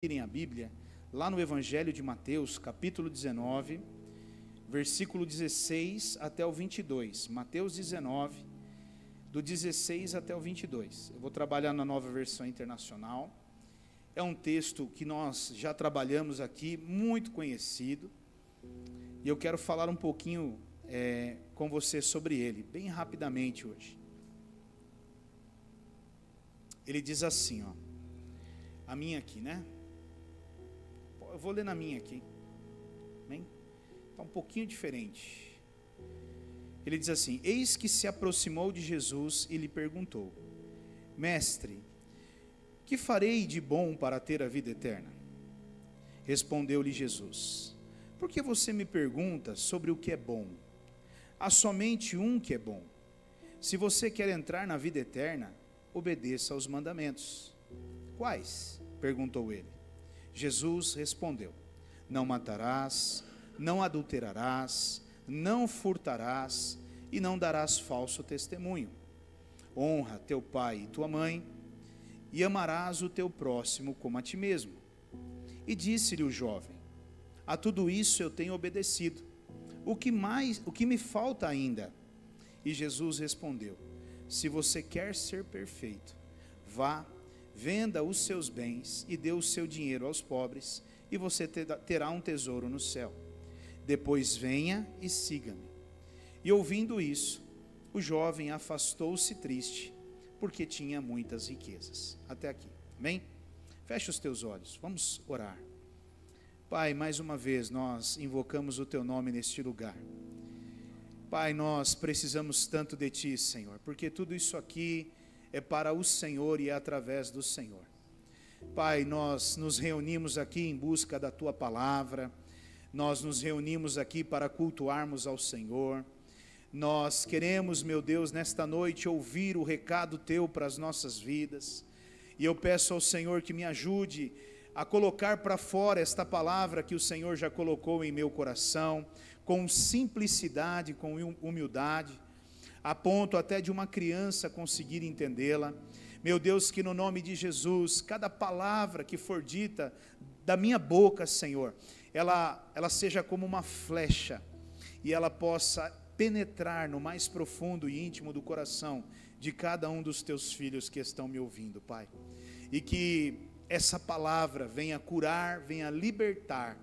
Irem a Bíblia, lá no Evangelho de Mateus, capítulo 19, versículo 16 até o 22. Mateus 19, do 16 até o 22. Eu vou trabalhar na Nova Versão Internacional. É um texto que nós já trabalhamos aqui, muito conhecido, e eu quero falar um pouquinho com você sobre ele, bem rapidamente hoje. Ele diz assim, ó, a minha aqui, né? Eu vou ler na minha aqui, bem? Está um pouquinho diferente. Ele diz assim: eis que se aproximou de Jesus e lhe perguntou: mestre, que farei de bom para ter a vida eterna? Respondeu-lhe Jesus: por que você me pergunta sobre o que é bom? Há somente um que é bom. Se você quer entrar na vida eterna, obedeça aos mandamentos. Quais? Perguntou ele. Jesus respondeu: não matarás, não adulterarás, não furtarás e não darás falso testemunho. Honra teu pai e tua mãe, e amarás o teu próximo como a ti mesmo. E disse-lhe o jovem: a tudo isso eu tenho obedecido. O que me falta ainda? E Jesus respondeu: se você quer ser perfeito, vá, venda os seus bens e dê o seu dinheiro aos pobres, e você terá um tesouro no céu. Depois venha e siga-me. E ouvindo isso, o jovem afastou-se triste, porque tinha muitas riquezas. Até aqui, amém? Feche os teus olhos, vamos orar. Pai, mais uma vez nós invocamos o teu nome neste lugar. Pai, nós precisamos tanto de ti, Senhor, porque tudo isso aqui é para o Senhor e é através do Senhor. Pai, nós nos reunimos aqui em busca da tua palavra, nós nos reunimos aqui para cultuarmos ao Senhor. Nós queremos, meu Deus, nesta noite ouvir o recado teu para as nossas vidas, e eu peço ao Senhor que me ajude a colocar para fora esta palavra que o Senhor já colocou em meu coração, com simplicidade, com humildade, a ponto até de uma criança conseguir entendê-la. Meu Deus, que no nome de Jesus, cada palavra que for dita da minha boca, Senhor, ela seja como uma flecha, e ela possa penetrar no mais profundo e íntimo do coração de cada um dos teus filhos que estão me ouvindo, Pai. E que essa palavra venha curar, venha libertar,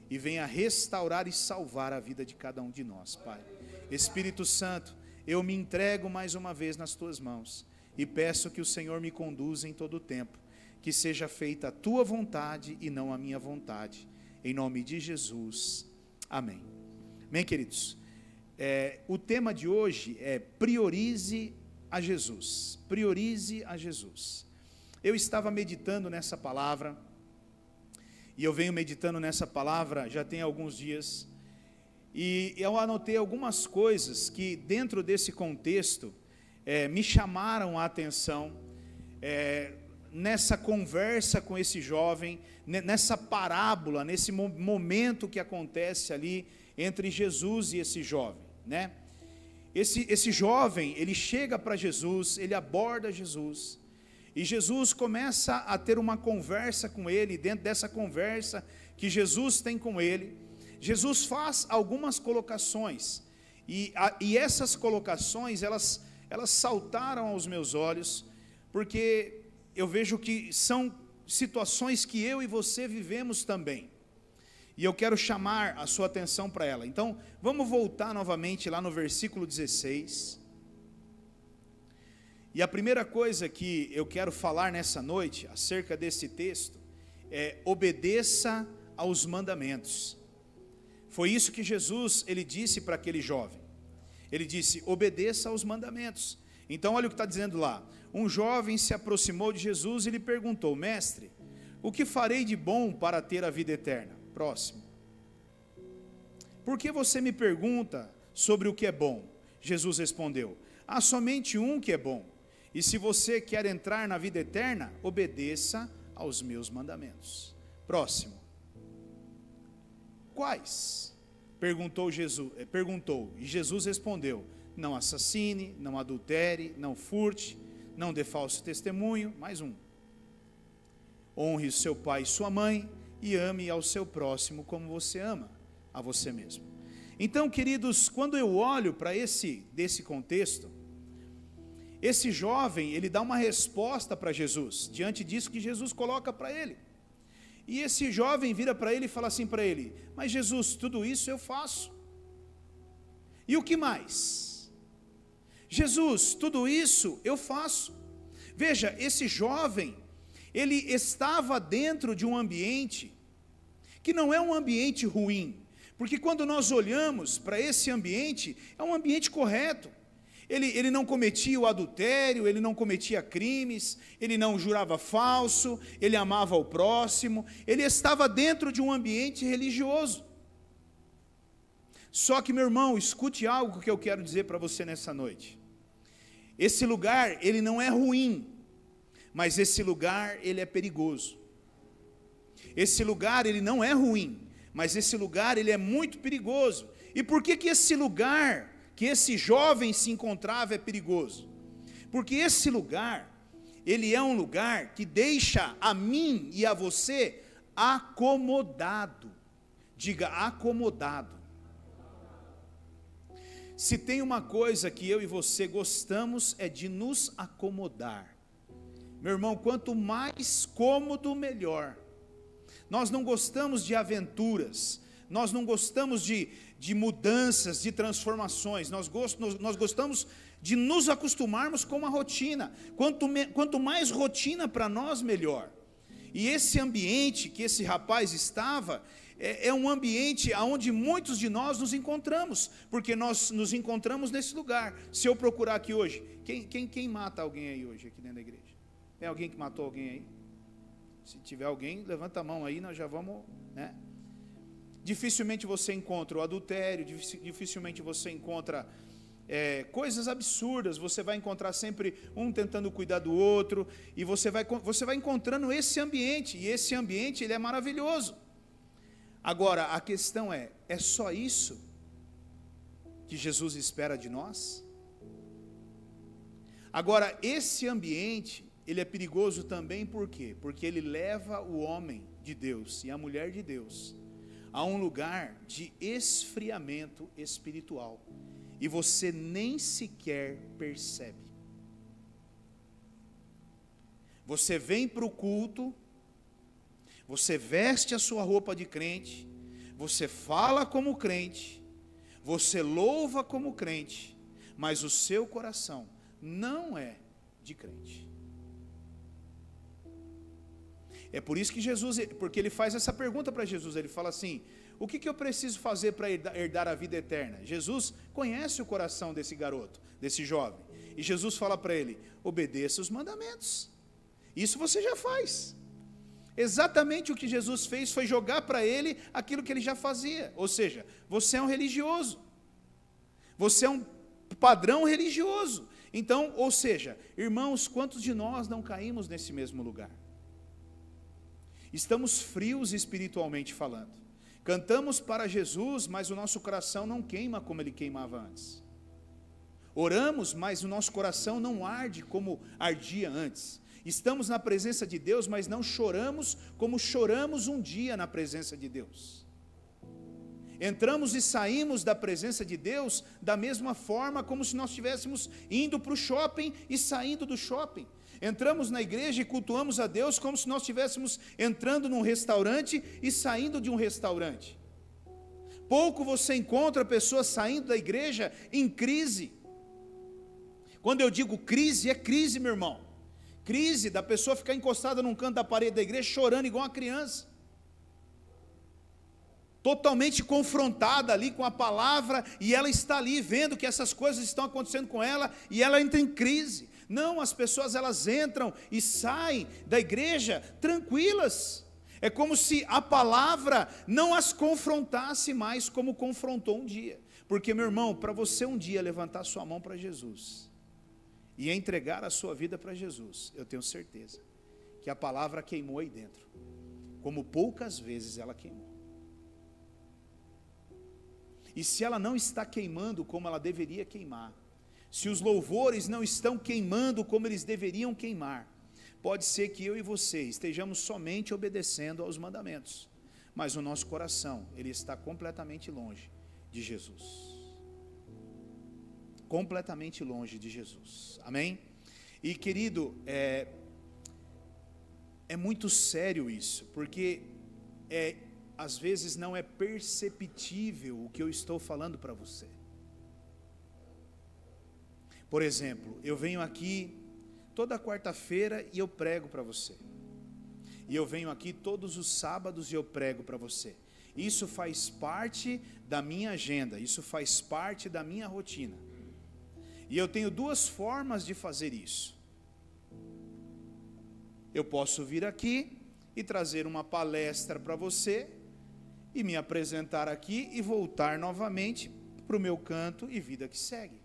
e venha restaurar e salvar a vida de cada um de nós, Pai. Espírito Santo, eu me entrego mais uma vez nas tuas mãos, e peço que o Senhor me conduza em todo o tempo, que seja feita a tua vontade e não a minha vontade, em nome de Jesus, amém. Amém, queridos? O tema de hoje é priorize a Jesus, priorize a Jesus. Eu estava meditando nessa palavra, e eu venho meditando nessa palavra já tem alguns dias, e eu anotei algumas coisas que dentro desse contexto me chamaram a atenção, nessa conversa com esse jovem, nessa parábola, nesse momento que acontece ali entre Jesus e esse jovem, né? Esse jovem, ele chega para Jesus, ele aborda Jesus, e Jesus começa a ter uma conversa com ele. Dentro dessa conversa que Jesus tem com ele, Jesus faz algumas colocações, e essas colocações, elas saltaram aos meus olhos, porque eu vejo que são situações que eu e você vivemos também, e eu quero chamar a sua atenção para ela. Então, vamos voltar novamente lá no versículo 16, e a primeira coisa que eu quero falar nessa noite, acerca desse texto, é: obedeça aos mandamentos. Foi isso que Jesus, ele disse para aquele jovem. Ele disse: obedeça aos mandamentos. Então olha o que está dizendo lá: um jovem se aproximou de Jesus e lhe perguntou: mestre, o que farei de bom para ter a vida eterna? Próximo. Por que você me pergunta sobre o que é bom? Jesus respondeu: há somente um que é bom, e se você quer entrar na vida eterna, obedeça aos meus mandamentos. Próximo. Quais? Perguntou, e Jesus respondeu: não assassine, não adultere, não furte, não dê falso testemunho. Mais um. honre o seu pai e sua mãe, e ame ao seu próximo como você ama a você mesmo. Então, queridos, quando eu olho para desse contexto, esse jovem, ele dá uma resposta para Jesus, diante disso que Jesus coloca para ele. E esse jovem vira para ele e fala assim para ele: mas Jesus, tudo isso eu faço. E o que mais? Jesus, tudo isso eu faço. Veja, esse jovem, ele estava dentro de um ambiente que não é um ambiente ruim, porque quando nós olhamos para esse ambiente, é um ambiente correto. Ele não cometia o adultério, ele não cometia crimes, ele não jurava falso, ele amava o próximo, ele estava dentro de um ambiente religioso. Só que, meu irmão, escute algo que eu quero dizer para você nessa noite. Esse lugar, ele não é ruim, mas esse lugar, ele é perigoso. Esse lugar, ele não é ruim, mas esse lugar, ele é muito perigoso. E por que esse lugar que esse jovem se encontrava é perigoso? Porque esse lugar, ele é um lugar que deixa a mim e a você acomodado. Diga, acomodado. Se tem uma coisa que eu e você gostamos, é de nos acomodar. Meu irmão, quanto mais cômodo, melhor. Nós não gostamos de aventuras, nós não gostamos de mudanças, de transformações, nós gostamos de nos acostumarmos com uma rotina. Quanto mais rotina para nós, melhor. E esse ambiente que esse rapaz estava, é um ambiente onde muitos de nós nos encontramos, porque nós nos encontramos nesse lugar. Se eu procurar aqui hoje, quem mata alguém aí hoje, aqui dentro da igreja? Tem alguém que matou alguém aí? Se tiver alguém, levanta a mão aí, nós já vamos, né? Dificilmente você encontra o adultério, dificilmente você encontra coisas absurdas. Você vai encontrar sempre um tentando cuidar do outro, e você vai encontrando esse ambiente, e esse ambiente, ele é maravilhoso. Agora, a questão é só isso que Jesus espera de nós? Agora, esse ambiente, ele é perigoso também por quê? Porque ele leva o homem de Deus e a mulher de Deus a um lugar de esfriamento espiritual, e você nem sequer percebe. Você vem para o culto, você veste a sua roupa de crente, você fala como crente, você louva como crente, mas o seu coração não é de crente. É por isso que Jesus, porque ele faz essa pergunta para Jesus, ele fala assim: o que eu preciso fazer para herdar a vida eterna? Jesus conhece o coração desse garoto, desse jovem, e Jesus fala para ele: obedeça os mandamentos. Isso você já faz. Exatamente o que Jesus fez foi jogar para ele aquilo que ele já fazia, ou seja, você é um religioso, você é um padrão religioso. Então, ou seja, irmãos, quantos de nós não caímos nesse mesmo lugar? Estamos frios espiritualmente falando. Cantamos para Jesus, mas o nosso coração não queima como ele queimava antes. Oramos, mas o nosso coração não arde como ardia antes. Estamos na presença de Deus, mas não choramos como choramos um dia na presença de Deus. Entramos e saímos da presença de Deus da mesma forma como se nós estivéssemos indo para o shopping e saindo do shopping. Entramos na igreja e cultuamos a Deus como se nós estivéssemos entrando num restaurante e saindo de um restaurante. Pouco você encontra pessoas saindo da igreja em crise. Quando eu digo crise, é crise, meu irmão. Crise da pessoa ficar encostada num canto da parede da igreja, chorando igual uma criança. Totalmente confrontada ali com a palavra, e ela está ali vendo que essas coisas estão acontecendo com ela, e ela entra em crise. Não, as pessoas elas entram e saem da igreja tranquilas. É como se a palavra não as confrontasse mais como confrontou um dia. Porque, meu irmão, para você um dia levantar sua mão para Jesus e entregar a sua vida para Jesus, eu tenho certeza que a palavra queimou aí dentro, como poucas vezes ela queimou. E se ela não está queimando como ela deveria queimar, se os louvores não estão queimando como eles deveriam queimar, pode ser que eu e você estejamos somente obedecendo aos mandamentos, mas o nosso coração, ele está completamente longe de Jesus. Completamente longe de Jesus. Amém? E querido, é muito sério isso, porque às vezes não é perceptível o que eu estou falando para você. Por exemplo, eu venho aqui toda quarta-feira e eu prego para você. E eu venho aqui todos os sábados e eu prego para você. Isso faz parte da minha agenda, isso faz parte da minha rotina. E eu tenho duas formas de fazer isso. Eu posso vir aqui e trazer uma palestra para você, e me apresentar aqui e voltar novamente para o meu canto e vida que segue.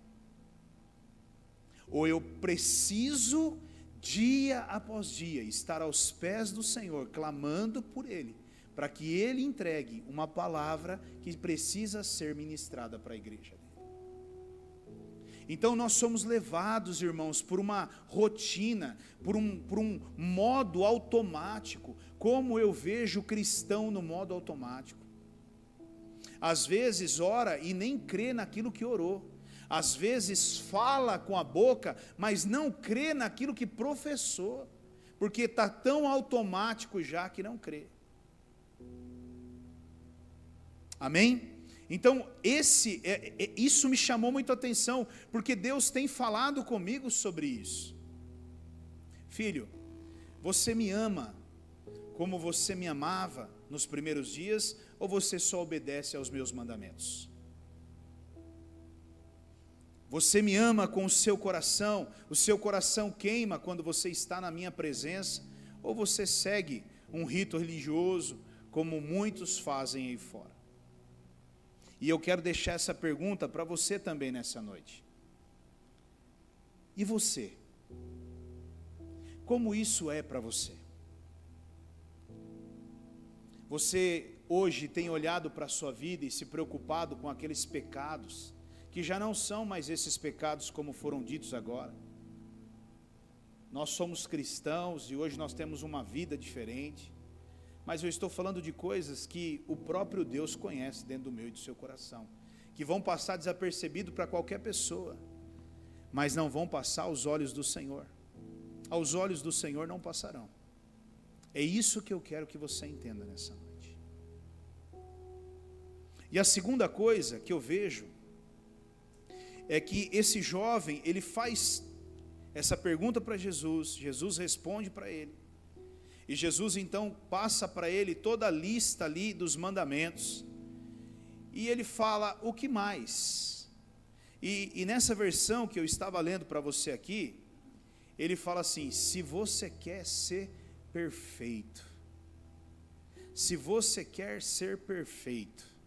Ou eu preciso, dia após dia, estar aos pés do Senhor, clamando por Ele, para que Ele entregue uma palavra que precisa ser ministrada para a igreja dele. Então nós somos levados, irmãos, por uma rotina, por um modo automático, como eu vejo o cristão no modo automático. Às vezes ora e nem crê naquilo que orou. Às vezes fala com a boca, mas não crê naquilo que professou, porque está tão automático já que não crê. Amém? Então, isso me chamou muito a atenção, porque Deus tem falado comigo sobre isso. Filho, você me ama como você me amava nos primeiros dias, ou você só obedece aos meus mandamentos? Você me ama com o seu coração queima quando você está na minha presença, ou você segue um rito religioso, como muitos fazem aí fora? E eu quero deixar essa pergunta para você também nessa noite. E você? Como isso é para você? Você hoje tem olhado para a sua vida e se preocupado com aqueles pecados, que já não são mais esses pecados como foram ditos agora. Nós somos cristãos e hoje nós temos uma vida diferente. Mas eu estou falando de coisas que o próprio Deus conhece dentro do meu e do seu coração, que vão passar desapercebido para qualquer pessoa, mas não vão passar aos olhos do Senhor. Aos olhos do Senhor não passarão. É isso que eu quero que você entenda nessa noite. E a segunda coisa que eu vejo é que esse jovem, ele faz essa pergunta para Jesus, Jesus responde para ele. E Jesus então passa para ele toda a lista ali dos mandamentos. E ele fala, o que mais? E nessa versão que eu estava lendo para você aqui, ele fala assim, se você quer ser perfeito. Se você quer ser perfeito.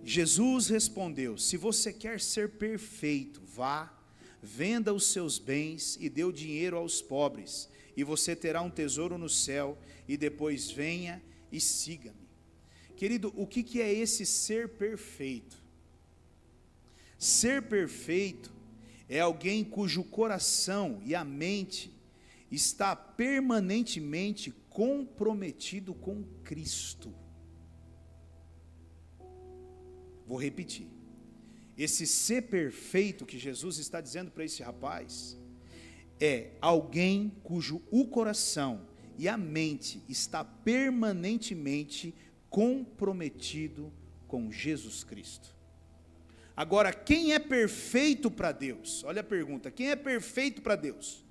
Jesus respondeu, se você quer ser perfeito, vá, venda os seus bens e dê o dinheiro aos pobres, e você terá um tesouro no céu, e depois venha e siga-me. Querido, o que é esse ser perfeito? Ser perfeito é alguém cujo coração e a mente está permanentemente comprometido com Cristo. Vou repetir. Esse ser perfeito que Jesus está dizendo para esse rapaz é alguém cujo o coração e a mente está permanentemente comprometido com Jesus Cristo. Agora, quem é perfeito para Deus? Olha a pergunta, quem é perfeito para Deus?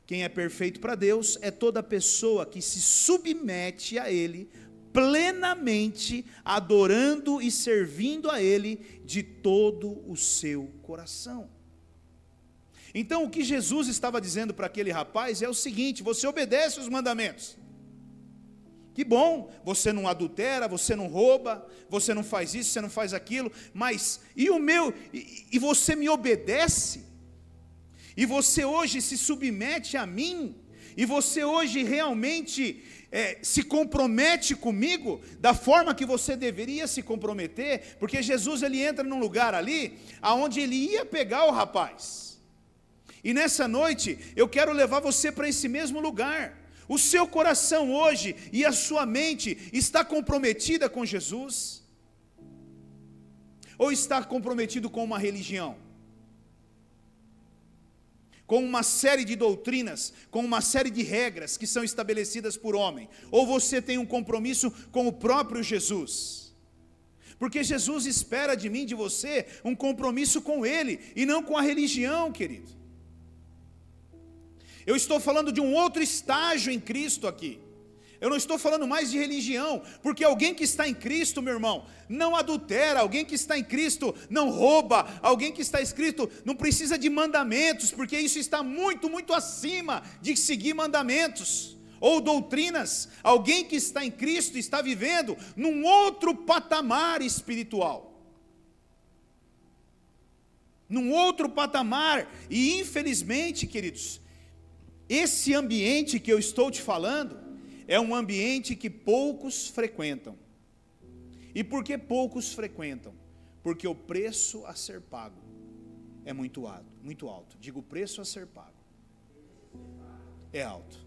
Quem é perfeito para Deus é toda pessoa que se submete a Ele plenamente, adorando e servindo a Ele de todo o seu coração. Então o que Jesus estava dizendo para aquele rapaz é o seguinte, você obedece os mandamentos, que bom, você não adultera, você não rouba, você não faz isso, você não faz aquilo, mas e você me obedece, e você hoje se submete a mim, e você hoje realmente se compromete comigo da forma que você deveria se comprometer, porque Jesus ele entra num lugar ali, aonde ele ia pegar o rapaz, E nessa noite, eu quero levar você para esse mesmo lugar. O seu coração hoje e a sua mente está comprometida com Jesus? Ou está comprometido com uma religião? Com uma série de doutrinas, com uma série de regras que são estabelecidas por homem? Ou você tem um compromisso com o próprio Jesus? Porque Jesus espera de mim, de você, um compromisso com Ele, e não com a religião, querido. Eu estou falando de um outro estágio em Cristo aqui. Eu não estou falando mais de religião, porque alguém que está em Cristo, meu irmão, não adultera, alguém que está em Cristo não rouba, alguém que está em Cristo não precisa de mandamentos, porque isso está muito, muito acima de seguir mandamentos ou doutrinas. Alguém que está em Cristo está vivendo num outro patamar espiritual. Num outro patamar, e infelizmente, queridos, esse ambiente que eu estou te falando, é um ambiente que poucos frequentam. E por que poucos frequentam? Porque o preço a ser pago é muito alto. Digo, o preço a ser pago é alto.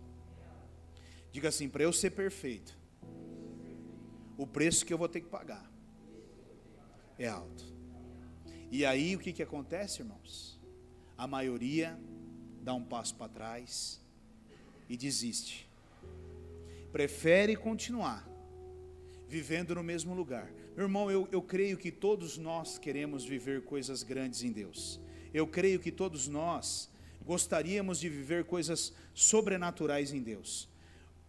Diga assim, para eu ser perfeito, o preço que eu vou ter que pagar é alto. E aí o que acontece, irmãos? A maioria dá um passo para trás e desiste. Prefere continuar vivendo no mesmo lugar. Meu irmão, eu creio que todos nós queremos viver coisas grandes em Deus. Eu creio que todos nós gostaríamos de viver coisas sobrenaturais em Deus.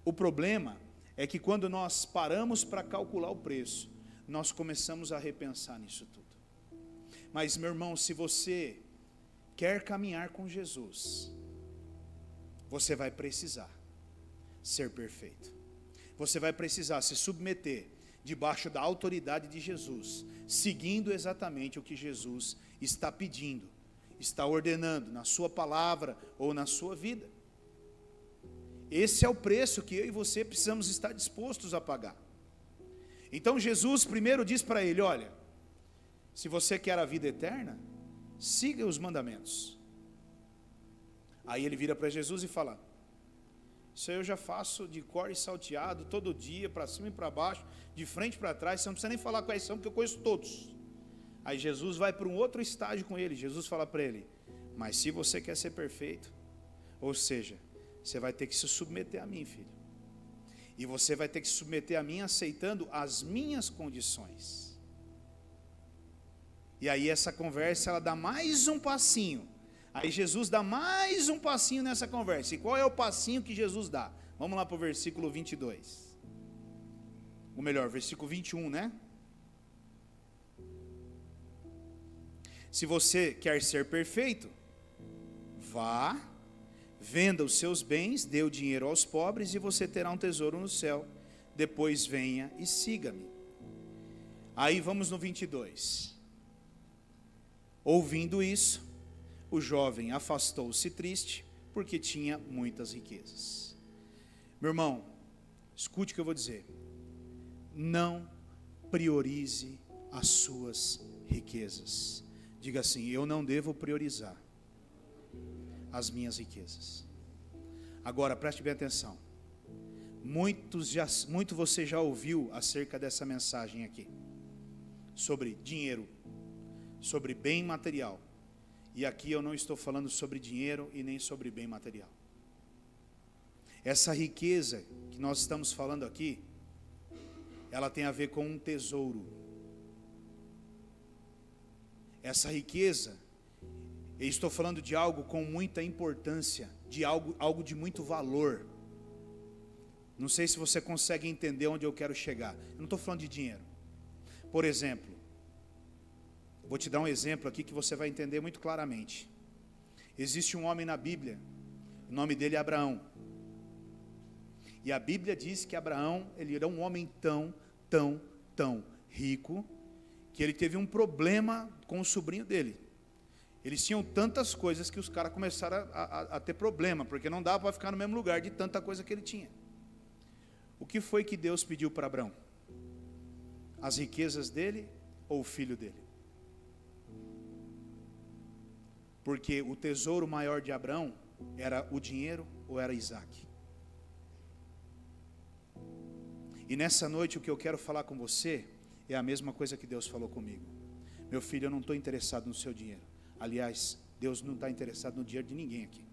O problema é que quando nós paramos para calcular o preço, nós começamos a repensar nisso tudo. Mas, meu irmão, se você quer caminhar com Jesus, você vai precisar ser perfeito. Você vai precisar se submeter debaixo da autoridade de Jesus, seguindo exatamente o que Jesus está pedindo, está ordenando na sua palavra ou na sua vida. Esse é o preço que eu e você precisamos estar dispostos a pagar. Então Jesus primeiro diz para ele, olha, se você quer a vida eterna, siga os mandamentos. Aí ele vira para Jesus e fala, isso aí eu já faço de cor e salteado, todo dia, para cima e para baixo, de frente para trás, você não precisa nem falar quais são, porque eu conheço todos. Aí Jesus vai para um outro estágio com ele, Jesus fala para ele, mas se você quer ser perfeito, ou seja, você vai ter que se submeter a mim, filho. E você vai ter que se submeter a mim aceitando as minhas condições. E aí essa conversa, ela dá mais um passinho. Aí Jesus dá mais um passinho nessa conversa. E qual é o passinho que Jesus dá? Vamos lá para o versículo 22. Ou melhor, versículo 21, né? Se você quer ser perfeito, vá, venda os seus bens, dê o dinheiro aos pobres e você terá um tesouro no céu. Depois venha e siga-me. Aí vamos no 22. Ouvindo isso, o jovem afastou-se triste, porque tinha muitas riquezas. Meu irmão, escute o que eu vou dizer. Não priorize as suas riquezas. Diga assim, eu não devo priorizar as minhas riquezas. Agora, preste bem atenção. Muito você já ouviu acerca dessa mensagem aqui. Sobre dinheiro, sobre bem material. E aqui eu não estou falando sobre dinheiro e nem sobre bem material. Essa riqueza que nós estamos falando aqui, ela tem a ver com um tesouro. Essa riqueza, eu estou falando de algo com muita importância, de algo de muito valor. Não sei se você consegue entender onde eu quero chegar. Eu não estou falando de dinheiro. Por exemplo, vou te dar um exemplo aqui que você vai entender muito claramente. Existe um homem na Bíblia, o nome dele é Abraão. E a Bíblia diz que Abraão, ele era um homem tão rico, que ele teve um problema com o sobrinho dele. Eles tinham tantas coisas que os caras começaram a ter problema, porque não dava para ficar no mesmo lugar de tanta coisa que ele tinha. O que foi que Deus pediu para Abraão? As riquezas dele ou o filho dele? Porque o tesouro maior de Abraão era o dinheiro ou era Isaac? E nessa noite o que eu quero falar com você é a mesma coisa que Deus falou comigo. Meu filho, eu não estou interessado no seu dinheiro. Aliás, Deus não está interessado no dinheiro de ninguém aqui.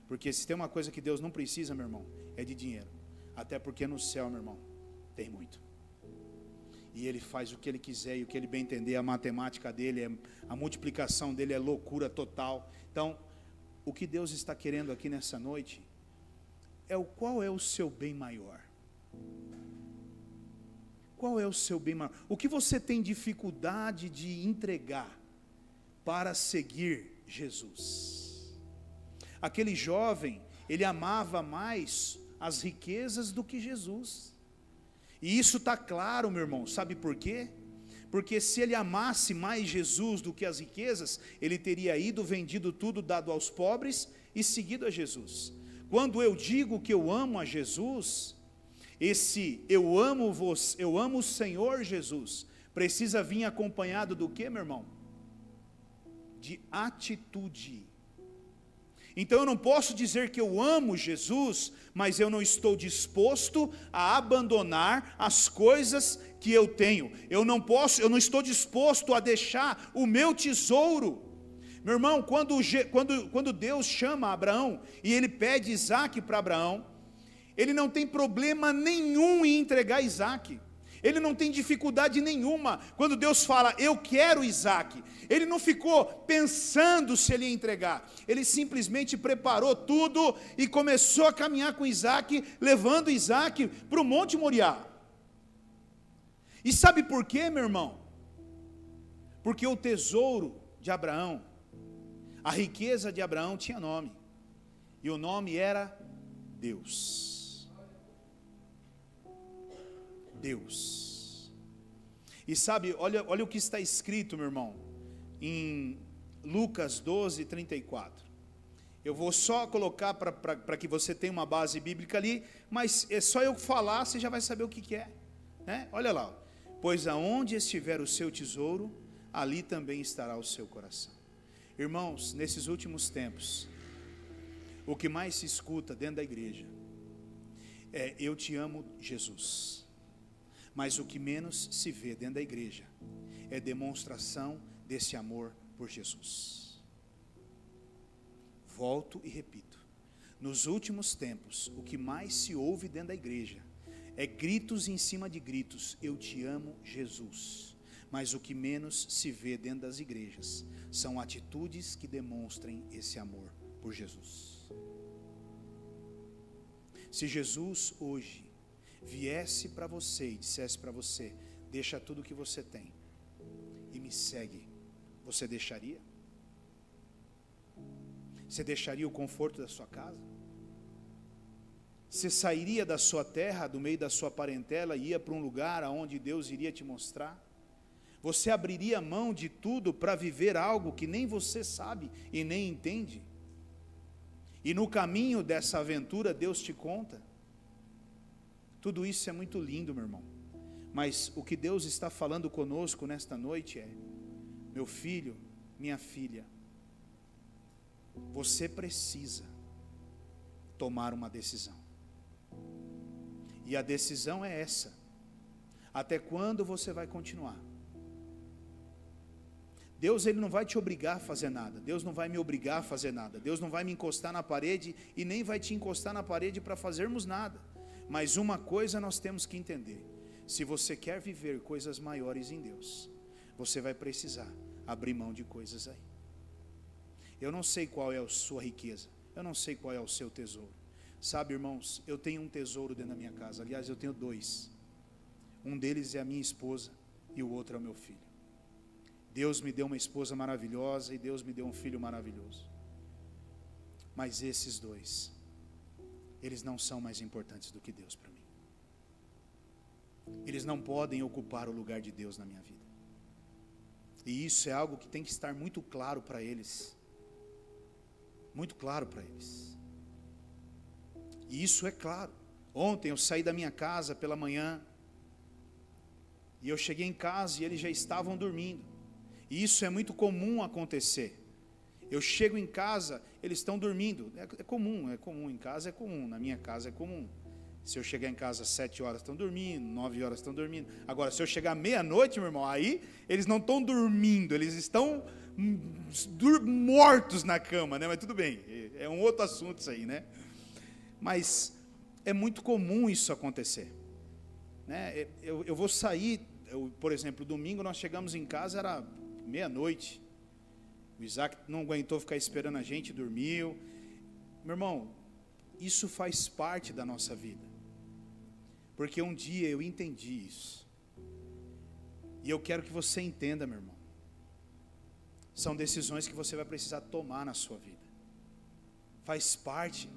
Porque se tem uma coisa que Deus não precisa, meu irmão, é de dinheiro. Até porque no céu, meu irmão, tem muito. E Ele faz o que Ele quiser e o que Ele bem entender. A matemática dele, a multiplicação dele é loucura total. Então, o que Deus está querendo aqui nessa noite é qual é o seu bem maior. Qual é o seu bem maior? O que você tem dificuldade de entregar para seguir Jesus? Aquele jovem, ele amava mais as riquezas do que Jesus. E isso está claro, meu irmão, sabe por quê? Porque se ele amasse mais Jesus do que as riquezas, ele teria ido, vendido tudo, dado aos pobres e seguido a Jesus. Quando eu digo que eu amo a Jesus, esse eu amo o Senhor Jesus, precisa vir acompanhado do que, meu irmão? De atitude. Então eu não posso dizer que eu amo Jesus, mas eu não estou disposto a abandonar as coisas que eu tenho. Eu não estou disposto a deixar o meu tesouro. Meu irmão, quando Deus chama Abraão e ele pede Isaac para Abraão, ele não tem problema nenhum em entregar Isaac. Ele não tem dificuldade nenhuma. Quando Deus fala, eu quero Isaac, ele não ficou pensando se ele ia entregar. Ele simplesmente preparou tudo e começou a caminhar com Isaac, levando Isaac para o Monte Moriá. E sabe por quê, meu irmão? Porque o tesouro de Abraão, a riqueza de Abraão tinha nome. E o nome era Deus. Deus. E sabe, olha o que está escrito, meu irmão, em Lucas 12, 34. Eu vou só colocar para que você tenha uma base bíblica ali, mas é só eu falar, você já vai saber o que é, né? Olha lá, pois aonde estiver o seu tesouro, ali também estará o seu coração. Irmãos, nesses últimos tempos, o que mais se escuta dentro da igreja é, eu te amo, Jesus. Mas o que menos se vê dentro da igreja é demonstração desse amor por Jesus. Volto e repito, nos últimos tempos, o que mais se ouve dentro da igreja é gritos em cima de gritos, eu te amo, Jesus. Mas o que menos se vê dentro das igrejas são atitudes que demonstrem esse amor por Jesus. Se Jesus hoje viesse para você e dissesse para você, deixa tudo que você tem e me segue, você deixaria? Você deixaria o conforto da sua casa? Você sairia da sua terra, do meio da sua parentela e ia para um lugar aonde Deus iria te mostrar? Você abriria mão de tudo para viver algo que nem você sabe e nem entende? E no caminho dessa aventura Deus te conta? Tudo isso é muito lindo, meu irmão. Mas o que Deus está falando conosco nesta noite é, meu filho, minha filha, você precisa tomar uma decisão. E a decisão é essa. Até quando você vai continuar? Deus, Ele não vai te obrigar a fazer nada. Deus não vai me obrigar a fazer nada. Deus não vai me encostar na parede e nem vai te encostar na parede para fazermos nada. Mas uma coisa nós temos que entender: se você quer viver coisas maiores em Deus, você vai precisar abrir mão de coisas aí. Eu não sei qual é a sua riqueza, eu não sei qual é o seu tesouro. Sabe, irmãos, eu tenho um tesouro dentro da minha casa. Aliás, eu tenho dois. Um deles é a minha esposa e o outro é o meu filho. Deus me deu uma esposa maravilhosa e Deus me deu um filho maravilhoso. Mas esses dois, eles não são mais importantes do que Deus para mim. Eles não podem ocupar o lugar de Deus na minha vida. E isso é algo que tem que estar muito claro para eles. Muito claro para eles. E isso é claro. Ontem eu saí da minha casa pela manhã, e eu cheguei em casa e eles já estavam dormindo. E isso é muito comum acontecer. Eu chego em casa, eles estão dormindo. É comum, em casa é comum, na minha casa é comum. Se eu chegar em casa às 7 horas, estão dormindo, 9 horas estão dormindo. Agora, se eu chegar à meia-noite, meu irmão, aí eles não estão dormindo, eles estão mortos na cama, né? Mas tudo bem, é um outro assunto isso aí, né? Mas é muito comum isso acontecer, né? Eu vou sair, por exemplo, domingo nós chegamos em casa, era meia-noite. O Isaac não aguentou ficar esperando a gente, dormiu. Meu irmão, isso faz parte da nossa vida. Porque um dia eu entendi isso. E eu quero que você entenda, meu irmão. São decisões que você vai precisar tomar na sua vida. Faz parte.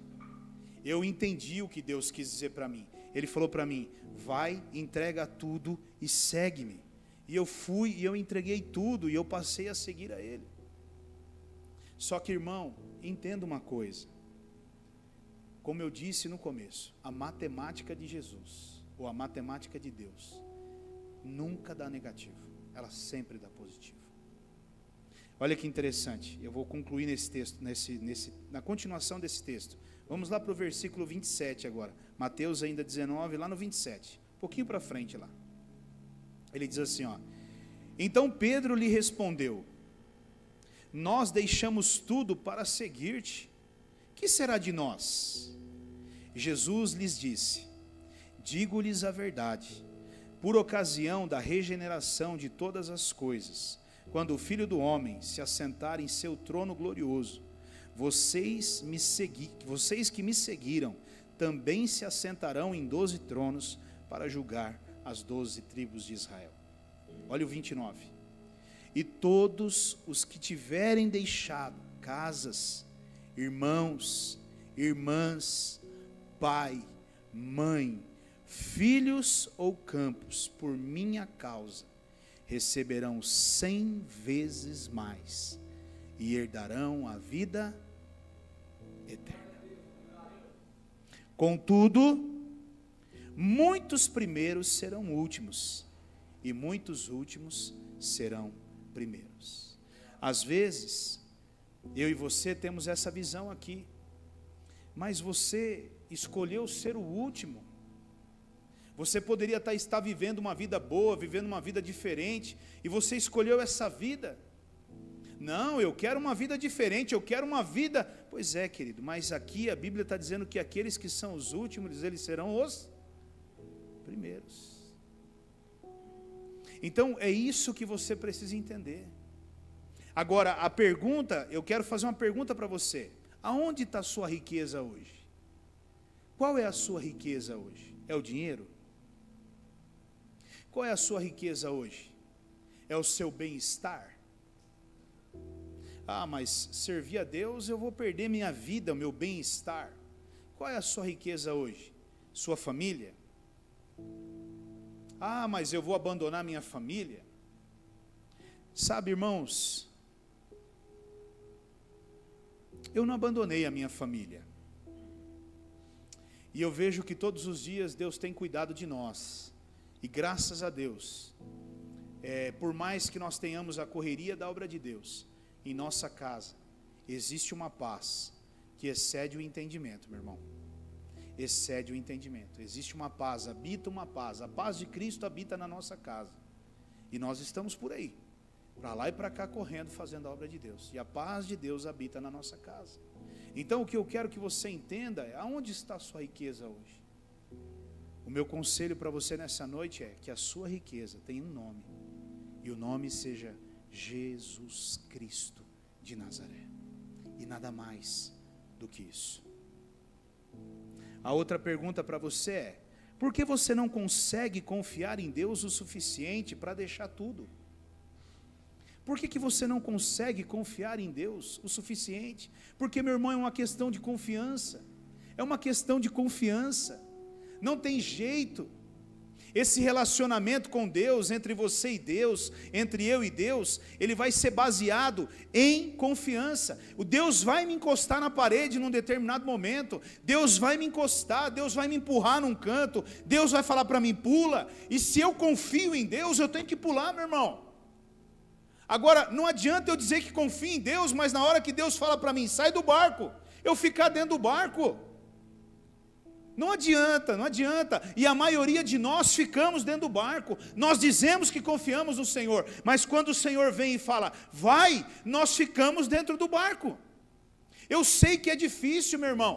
Eu entendi o que Deus quis dizer para mim. Ele falou para mim, vai, entrega tudo e segue-me. E eu fui e eu entreguei tudo e eu passei a seguir a Ele. Só que, irmão, entenda uma coisa. Como eu disse no começo, a matemática de Jesus, ou a matemática de Deus, nunca dá negativo, ela sempre dá positivo. Olha que interessante, eu vou concluir nesse texto, na continuação desse texto. Vamos lá para o versículo 27 agora, Mateus ainda 19, lá no 27, um pouquinho para frente lá. Ele diz assim, ó, então Pedro lhe respondeu, nós deixamos tudo para seguir-te, que será de nós? Jesus lhes disse, digo-lhes a verdade, por ocasião da regeneração de todas as coisas, quando o Filho do Homem se assentar em seu trono glorioso, vocês que me seguiram, também se assentarão em 12 tronos para julgar as 12 tribos de Israel. Olha o 29. E todos os que tiverem deixado casas, irmãos, irmãs, pai, mãe, filhos ou campos, por minha causa, receberão 100 vezes mais e herdarão a vida eterna. Contudo, muitos primeiros serão últimos, e muitos últimos serão primeiros. Às vezes, eu e você temos essa visão aqui, mas você escolheu ser o último. Você poderia estar vivendo uma vida boa, vivendo uma vida diferente, e você escolheu essa vida. Não, eu quero uma vida diferente, eu quero uma vida... Pois é, querido, mas aqui a Bíblia está dizendo que aqueles que são os últimos, eles serão os primeiros. Então, é isso que você precisa entender. Agora, a pergunta, eu quero fazer uma pergunta para você. Aonde está a sua riqueza hoje? Qual é a sua riqueza hoje? É o dinheiro? Qual é a sua riqueza hoje? É o seu bem-estar? Ah, mas servir a Deus, eu vou perder minha vida, o meu bem-estar. Qual é a sua riqueza hoje? Sua família? Ah, mas eu vou abandonar minha família? Sabe, irmãos, eu não abandonei a minha família. E eu vejo que todos os dias Deus tem cuidado de nós. E graças a Deus, por mais que nós tenhamos a correria da obra de Deus, em nossa casa existe uma paz que excede o entendimento, meu irmão. Excede o entendimento. Existe uma paz, habita uma paz. A paz de Cristo habita na nossa casa. E nós estamos por aí, para lá e para cá correndo, fazendo a obra de Deus. E a paz de Deus habita na nossa casa. Então o que eu quero que você entenda é aonde está a sua riqueza hoje. O meu conselho para você nessa noite é que a sua riqueza tenha um nome. E o nome seja Jesus Cristo de Nazaré. E nada mais do que isso. A outra pergunta para você é: por que você não consegue confiar em Deus o suficiente para deixar tudo? Por que você não consegue confiar em Deus o suficiente? Porque, meu irmão, é uma questão de confiança. É uma questão de confiança. Não tem jeito. Esse relacionamento com Deus, entre você e Deus, entre eu e Deus, ele vai ser baseado em confiança. O Deus vai me encostar na parede num determinado momento, Deus vai me encostar, Deus vai me empurrar num canto, Deus vai falar para mim, pula, e se eu confio em Deus, eu tenho que pular, meu irmão. Agora, não adianta eu dizer que confio em Deus, mas na hora que Deus fala para mim, sai do barco, eu ficar dentro do barco. Não adianta, não adianta. E a maioria de nós ficamos dentro do barco. Nós dizemos que confiamos no Senhor, mas quando o Senhor vem e fala, vai, nós ficamos dentro do barco. Eu sei que é difícil, meu irmão.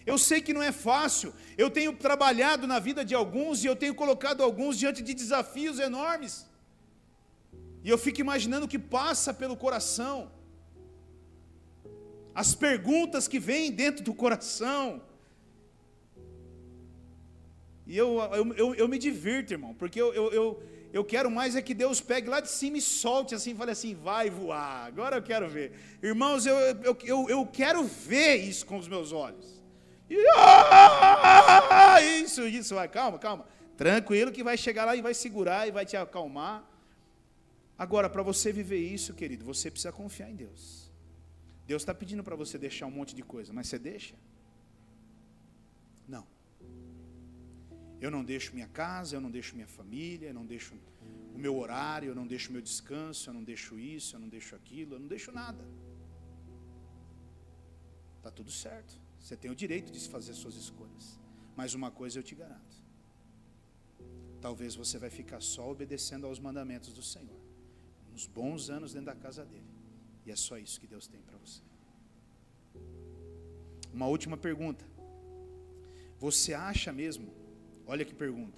Eu sei que não é fácil. Eu tenho trabalhado na vida de alguns e eu tenho colocado alguns diante de desafios enormes. E eu fico imaginando o que passa pelo coração. As perguntas que vêm dentro do coração. E eu me divirto, irmão, porque eu quero mais é que Deus pegue lá de cima e solte assim, fale assim, vai voar, agora eu quero ver. Irmãos, eu quero ver isso com os meus olhos. Isso, vai, calma, tranquilo que vai chegar lá e vai segurar e vai te acalmar. Agora, para você viver isso, querido, você precisa confiar em Deus. Deus está pedindo para você deixar um monte de coisa, mas você deixa? Não. Eu não deixo minha casa, eu não deixo minha família, eu não deixo o meu horário, eu não deixo o meu descanso, eu não deixo isso, eu não deixo aquilo, eu não deixo nada. Está tudo certo. Você tem o direito de fazer suas escolhas. Mas uma coisa eu te garanto. Talvez você vai ficar só obedecendo aos mandamentos do Senhor. Uns bons anos dentro da casa dele. E é só isso que Deus tem para você. Uma última pergunta. Você acha mesmo... Olha que pergunta.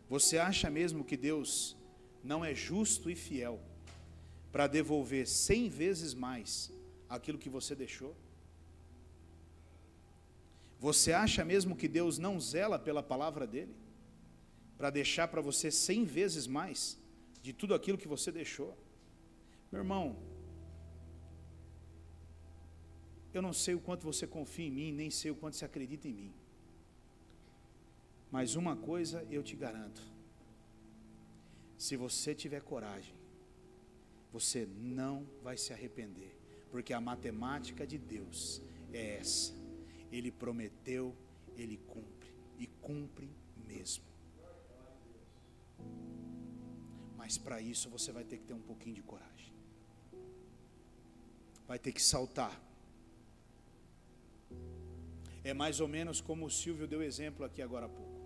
Você acha mesmo que Deus não é justo e fiel para devolver 100 vezes mais aquilo que você deixou? Você acha mesmo que Deus não zela pela palavra dele para deixar para você 100 vezes mais de tudo aquilo que você deixou? Meu irmão, eu não sei o quanto você confia em mim, nem sei o quanto você acredita em mim. Mas uma coisa eu te garanto, se você tiver coragem, você não vai se arrepender, porque a matemática de Deus é essa, Ele prometeu, Ele cumpre, e cumpre mesmo. Mas para isso você vai ter que ter um pouquinho de coragem, vai ter que saltar. É mais ou menos como o Silvio deu exemplo aqui agora há pouco.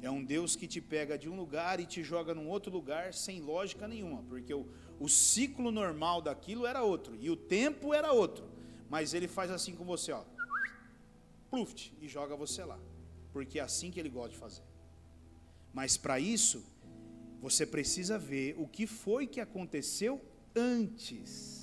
É um Deus que te pega de um lugar e te joga num outro lugar sem lógica nenhuma, porque o ciclo normal daquilo era outro, e o tempo era outro, mas ele faz assim com você, ó, pluft, e joga você lá, porque é assim que ele gosta de fazer. Mas para isso, você precisa ver o que foi que aconteceu antes.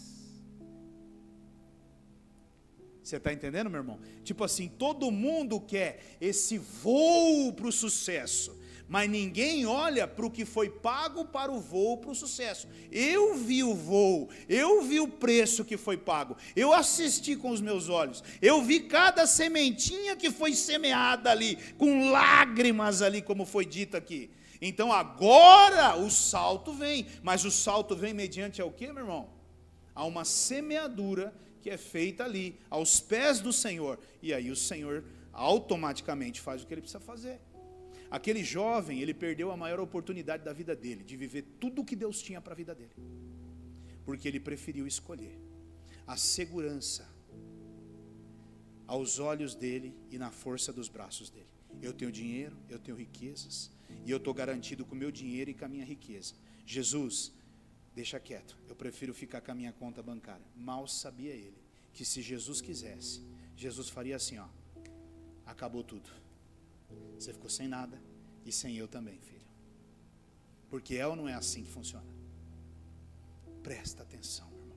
Você está entendendo, meu irmão? Tipo assim, todo mundo quer esse voo para o sucesso, mas ninguém olha para o que foi pago para o voo para o sucesso. Eu vi o voo, eu vi o preço que foi pago, eu assisti com os meus olhos, eu vi cada sementinha que foi semeada ali, com lágrimas ali, como foi dito aqui. Então agora o salto vem, mas o salto vem mediante ao quê, meu irmão? A uma semeadura que é feita ali, aos pés do Senhor, e aí o Senhor automaticamente faz o que ele precisa fazer. Aquele jovem, ele perdeu a maior oportunidade da vida dele, de viver tudo o que Deus tinha para a vida dele, porque ele preferiu escolher a segurança aos olhos dele e na força dos braços dele. Eu tenho dinheiro, eu tenho riquezas, e eu estou garantido com o meu dinheiro e com a minha riqueza. Jesus, deixa quieto, eu prefiro ficar com a minha conta bancária. Mal sabia ele que se Jesus quisesse, Jesus faria assim, ó, acabou tudo. Você ficou sem nada e sem eu também, filho. Porque é ou não é assim que funciona? Presta atenção, meu irmão.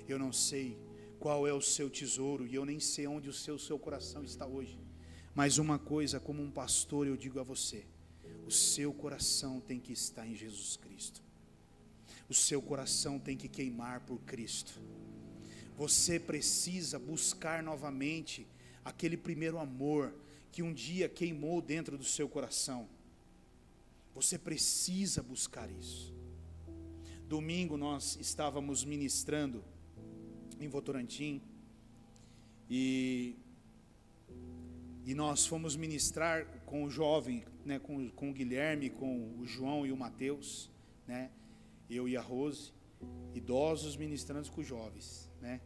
Eu não sei qual é o seu tesouro e eu nem sei onde o seu coração está hoje. Mas uma coisa, como um pastor, eu digo a você, o seu coração tem que estar em Jesus Cristo. O seu coração tem que queimar por Cristo. Você precisa buscar novamente aquele primeiro amor que um dia queimou dentro do seu coração. Você precisa buscar isso. Domingo nós estávamos ministrando em Votorantim e nós fomos ministrar com o jovem, né, com o Guilherme, com o João e o Mateus, né? eu e a Rose, idosos ministrando com os jovens, né?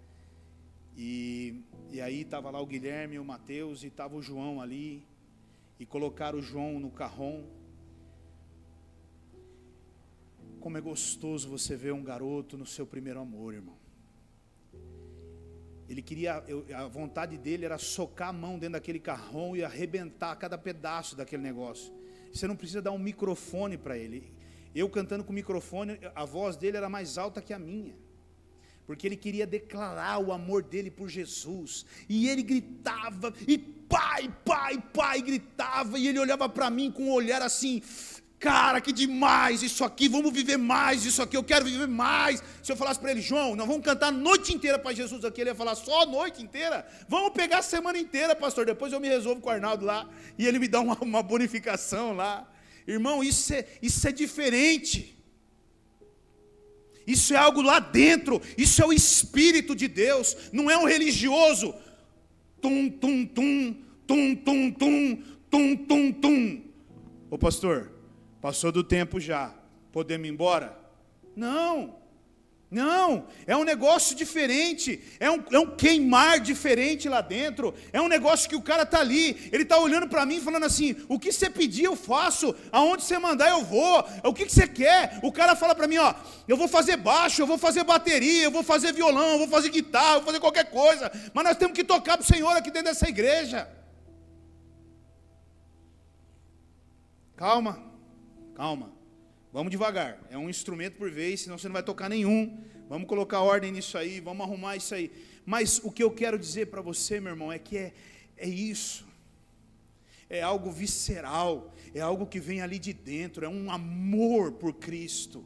E aí estava lá o Guilherme e o Mateus, e estava o João ali, e colocaram o João no carrom. Como é gostoso você ver um garoto no seu primeiro amor, irmão. Ele queria, a vontade dele era socar a mão dentro daquele carrom e arrebentar cada pedaço daquele negócio. Você não precisa dar um microfone para ele. Eu cantando com o microfone, a voz dele era mais alta que a minha, porque ele queria declarar o amor dele por Jesus, e ele gritava, e pai, pai, pai, gritava, e ele olhava para mim com um olhar assim: cara, que demais isso aqui, vamos viver mais isso aqui, eu quero viver mais. Se eu falasse para ele: João, nós vamos cantar a noite inteira para Jesus aqui, ele ia falar: só a noite inteira? Vamos pegar a semana inteira, pastor, depois eu me resolvo com o Arnaldo lá, e ele me dá uma bonificação lá. Irmão, isso é diferente. Isso é algo lá dentro, isso é o Espírito de Deus, não é um religioso. Tum, tum, tum, tum, tum, tum, tum, tum, tum. Ô pastor, passou do tempo já, podemos ir embora? Não, é um negócio diferente, é um queimar diferente lá dentro, é um negócio que o cara está ali, ele está olhando para mim falando assim: o que você pedir eu faço, aonde você mandar eu vou, o que você quer? O cara fala para mim: ó, eu vou fazer baixo, eu vou fazer bateria, eu vou fazer violão, eu vou fazer guitarra, eu vou fazer qualquer coisa, mas nós temos que tocar para o Senhor aqui dentro dessa igreja. Calma, vamos devagar, é um instrumento por vez, senão você não vai tocar nenhum. Vamos colocar ordem nisso aí, vamos arrumar isso aí. Mas o que eu quero dizer para você, meu irmão, é que é isso, é algo visceral, é algo que vem ali de dentro, é um amor por Cristo,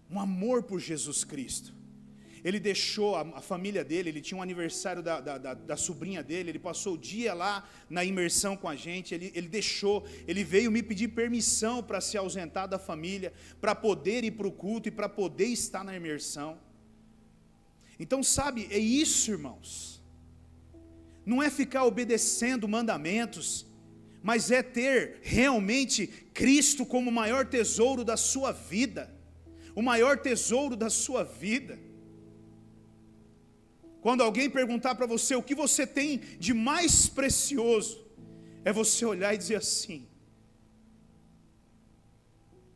um amor por Jesus Cristo. Ele deixou a família dele, ele tinha um aniversário da sobrinha dele, ele passou o dia lá na imersão com a gente, ele deixou, ele veio me pedir permissão para se ausentar da família, para poder ir para o culto e para poder estar na imersão. Então, sabe, é isso, irmãos, não é ficar obedecendo mandamentos, mas é ter realmente Cristo como o maior tesouro da sua vida, o maior tesouro da sua vida. Quando alguém perguntar para você o que você tem de mais precioso, é você olhar e dizer assim: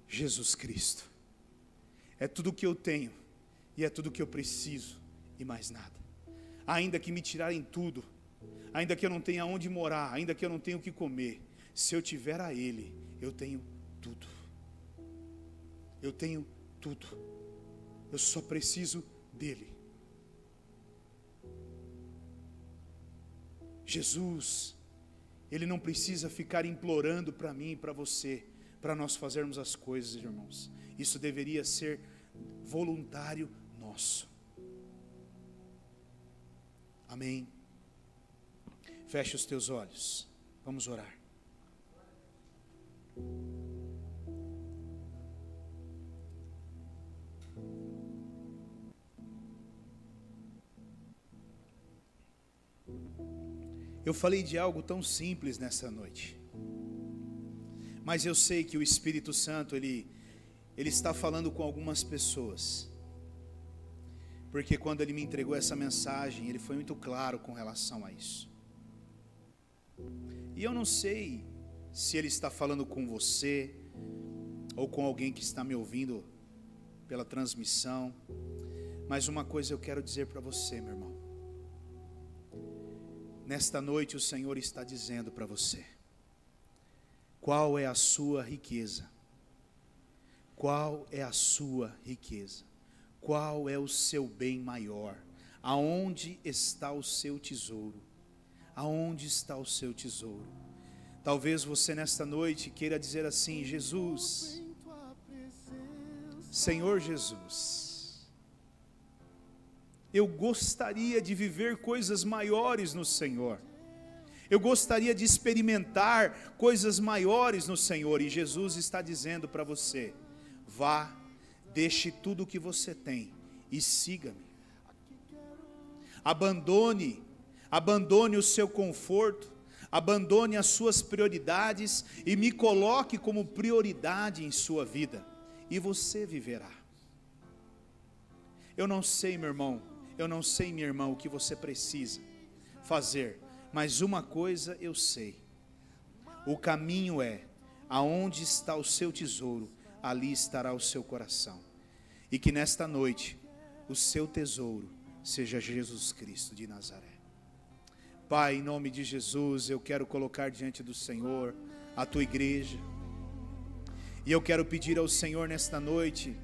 Jesus Cristo, é tudo o que eu tenho, e é tudo o que eu preciso, e mais nada. Ainda que me tirarem tudo, ainda que eu não tenha onde morar, ainda que eu não tenha o que comer, se eu tiver a Ele, eu tenho tudo. Eu tenho tudo. Eu só preciso dEle. Jesus, Ele não precisa ficar implorando para mim e para você, para nós fazermos as coisas, irmãos. Isso deveria ser voluntário nosso. Amém? Feche os teus olhos, vamos orar. Eu falei de algo tão simples nessa noite, mas eu sei que o Espírito Santo, ele está falando com algumas pessoas, porque quando ele me entregou essa mensagem, ele foi muito claro com relação a isso. E eu não sei se ele está falando com você, ou com alguém que está me ouvindo pela transmissão, mas uma coisa eu quero dizer para você, meu irmão. Nesta noite o Senhor está dizendo para você: qual é a sua riqueza? Qual é a sua riqueza? Qual é o seu bem maior? Aonde está o seu tesouro? Aonde está o seu tesouro? Talvez você nesta noite queira dizer assim: Jesus, Senhor Jesus, eu gostaria de viver coisas maiores no Senhor, eu gostaria de experimentar coisas maiores no Senhor, e Jesus está dizendo para você: vá, deixe tudo o que você tem e siga-me. Abandone o seu conforto, abandone as suas prioridades e me coloque como prioridade em sua vida. e você viverá. Eu não sei, meu irmão, eu não sei, minha irmã, o que você precisa fazer, mas uma coisa eu sei: o caminho é, aonde está o seu tesouro, ali estará o seu coração. E que nesta noite, o seu tesouro seja Jesus Cristo de Nazaré. Pai, em nome de Jesus, eu quero colocar diante do Senhor a tua igreja, e eu quero pedir ao Senhor nesta noite,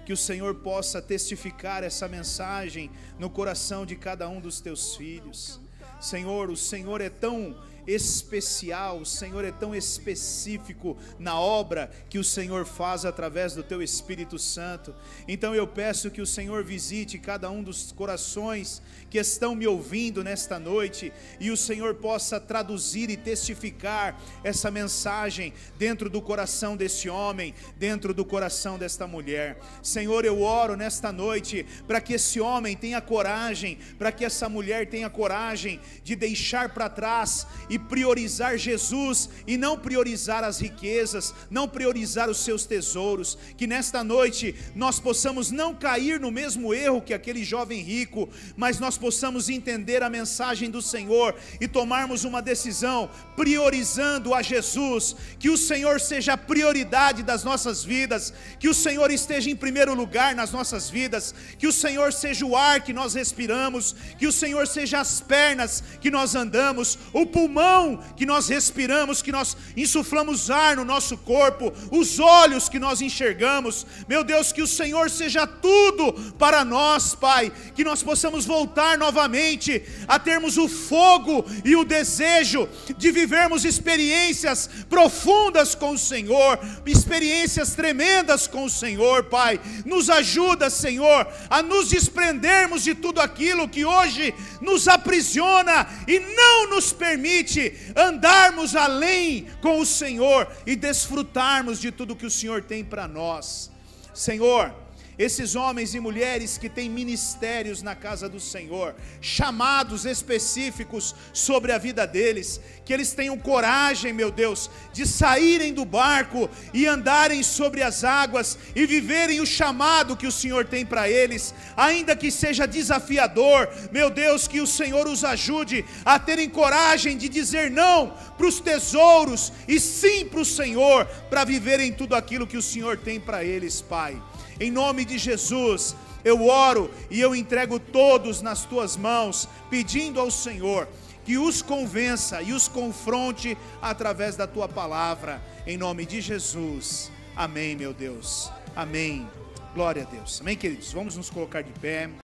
que o Senhor possa testificar essa mensagem no coração de cada um dos teus filhos. Senhor, o Senhor é tão especial, o Senhor é tão específico na obra que o Senhor faz através do teu Espírito Santo. Então eu peço que o Senhor visite cada um dos corações que estão me ouvindo nesta noite, e o Senhor possa traduzir e testificar essa mensagem dentro do coração desse homem, dentro do coração desta mulher. Senhor, eu oro nesta noite para que esse homem tenha coragem, para que essa mulher tenha coragem de deixar para trás e priorizar Jesus, e não priorizar as riquezas, não priorizar os seus tesouros. Que nesta noite nós possamos não cair no mesmo erro que aquele jovem rico, mas nós possamos entender a mensagem do Senhor e tomarmos uma decisão priorizando a Jesus. Que o Senhor seja a prioridade das nossas vidas, que o Senhor esteja em primeiro lugar nas nossas vidas, que o Senhor seja o ar que nós respiramos, que o Senhor seja as pernas que nós andamos, o pulmão que nós respiramos, que nós insuflamos ar no nosso corpo, os olhos que nós enxergamos. Meu Deus, que o Senhor seja tudo para nós, Pai, que nós possamos voltar novamente a termos o fogo e o desejo de vivermos experiências profundas com o Senhor, experiências tremendas com o Senhor. Pai, nos ajuda, Senhor, a nos desprendermos de tudo aquilo que hoje nos aprisiona e não nos permite andarmos além com o Senhor e desfrutarmos de tudo que o Senhor tem para nós. Senhor, esses homens e mulheres que têm ministérios na casa do Senhor, chamados específicos sobre a vida deles, que eles tenham coragem, meu Deus, de saírem do barco e andarem sobre as águas e viverem o chamado que o Senhor tem para eles, ainda que seja desafiador. Meu Deus, que o Senhor os ajude a terem coragem de dizer não para os tesouros e sim para o Senhor, para viverem tudo aquilo que o Senhor tem para eles, Pai. Em nome de Jesus, eu oro e eu entrego todos nas tuas mãos, pedindo ao Senhor que os convença e os confronte através da tua palavra, em nome de Jesus. Amém, meu Deus. Amém. Glória a Deus. Amém, queridos? Vamos nos colocar de pé.